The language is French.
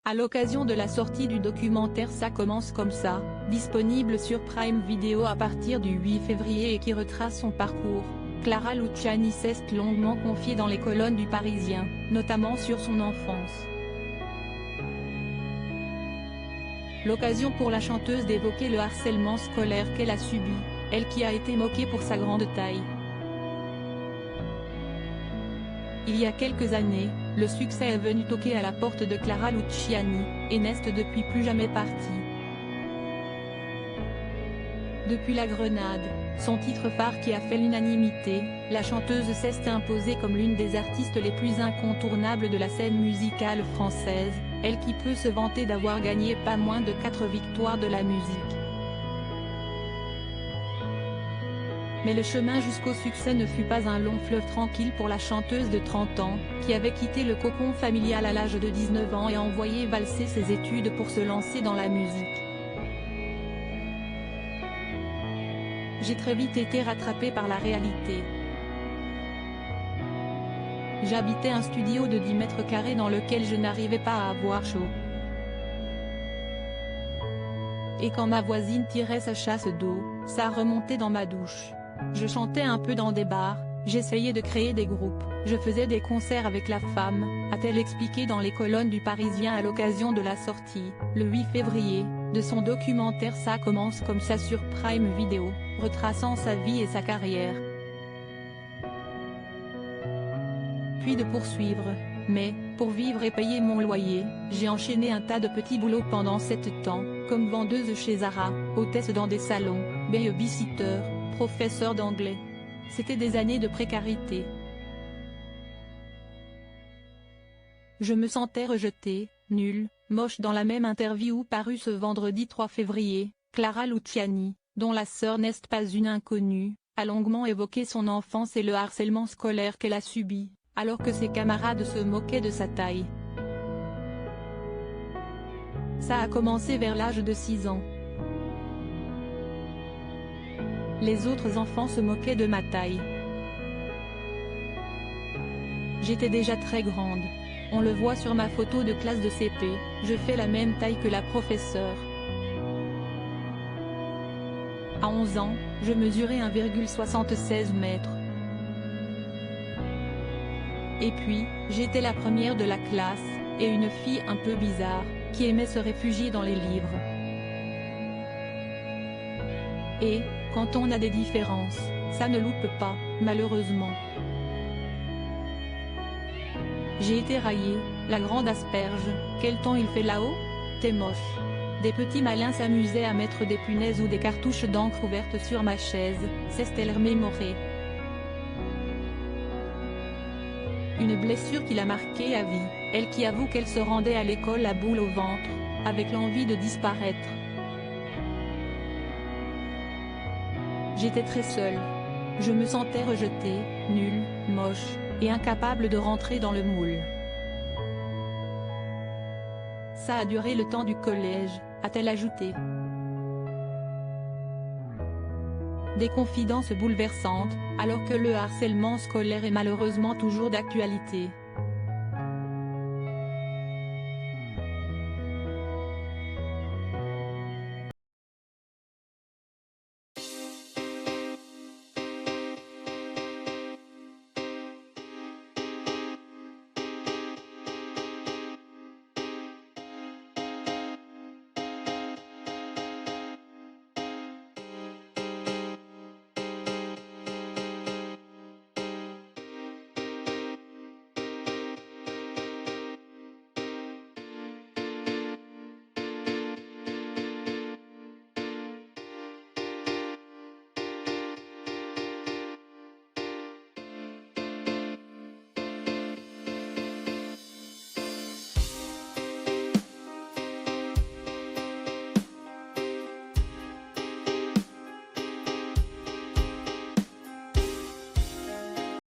À l'occasion de la sortie du documentaire Ça commence comme ça, disponible sur Prime Video à partir du 8 février et qui retrace son parcours, Clara Luciani s'est longuement confiée dans les colonnes du Parisien, notamment sur son enfance. L'occasion pour la chanteuse d'évoquer le harcèlement scolaire qu'elle a subi, elle qui a été moquée pour sa grande taille. Il y a quelques années, le succès est venu toquer à la porte de Clara Luciani, et n'est depuis plus jamais parti. Depuis La Grenade, son titre phare qui a fait l'unanimité, la chanteuse s'est imposée comme l'une des artistes les plus incontournables de la scène musicale française, elle qui peut se vanter d'avoir gagné pas moins de 4 victoires de la musique. Mais le chemin jusqu'au succès ne fut pas un long fleuve tranquille pour la chanteuse de 30 ans, qui avait quitté le cocon familial à l'âge de 19 ans et envoyé valser ses études pour se lancer dans la musique. J'ai très vite été rattrapée par la réalité. J'habitais un studio de 10 mètres carrés dans lequel je n'arrivais pas à avoir chaud. Et quand ma voisine tirait sa chasse d'eau, ça remontait dans ma douche. Je chantais un peu dans des bars, j'essayais de créer des groupes, je faisais des concerts avec la femme, a-t-elle expliqué dans les colonnes du Parisien à l'occasion de la sortie, le 8 février, de son documentaire Ça commence comme ça sur Prime Video, retraçant sa vie et sa carrière. Puis de poursuivre, mais, pour vivre et payer mon loyer, j'ai enchaîné un tas de petits boulots pendant 7 ans, comme vendeuse chez Zara, hôtesse dans des salons, babysitter, professeur d'anglais. C'était des années de précarité. Je me sentais rejetée, nulle, moche. Dans la même interview parue ce vendredi 3 février, Clara Luciani, dont la sœur n'est pas une inconnue, a longuement évoqué son enfance et le harcèlement scolaire qu'elle a subi, alors que ses camarades se moquaient de sa taille. Ça a commencé vers l'âge de 6 ans. Les autres enfants se moquaient de ma taille. J'étais déjà très grande. On le voit sur ma photo de classe de CP, je fais la même taille que la professeure. À 11 ans, je mesurais 1,76 m. Et puis, j'étais la première de la classe, et une fille un peu bizarre, qui aimait se réfugier dans les livres. Et, quand on a des différences, ça ne loupe pas, malheureusement. J'ai été raillée, la grande asperge, quel temps il fait là-haut? T'es moche. Des petits malins s'amusaient à mettre des punaises ou des cartouches d'encre ouvertes sur ma chaise, s'est-elle remémorée. Une blessure qui l'a marquée à vie, elle qui avoue qu'elle se rendait à l'école la boule au ventre, avec l'envie de disparaître. J'étais très seule. Je me sentais rejetée, nulle, moche, et incapable de rentrer dans le moule. Ça a duré le temps du collège, a-t-elle ajouté. Des confidences bouleversantes, alors que le harcèlement scolaire est malheureusement toujours d'actualité.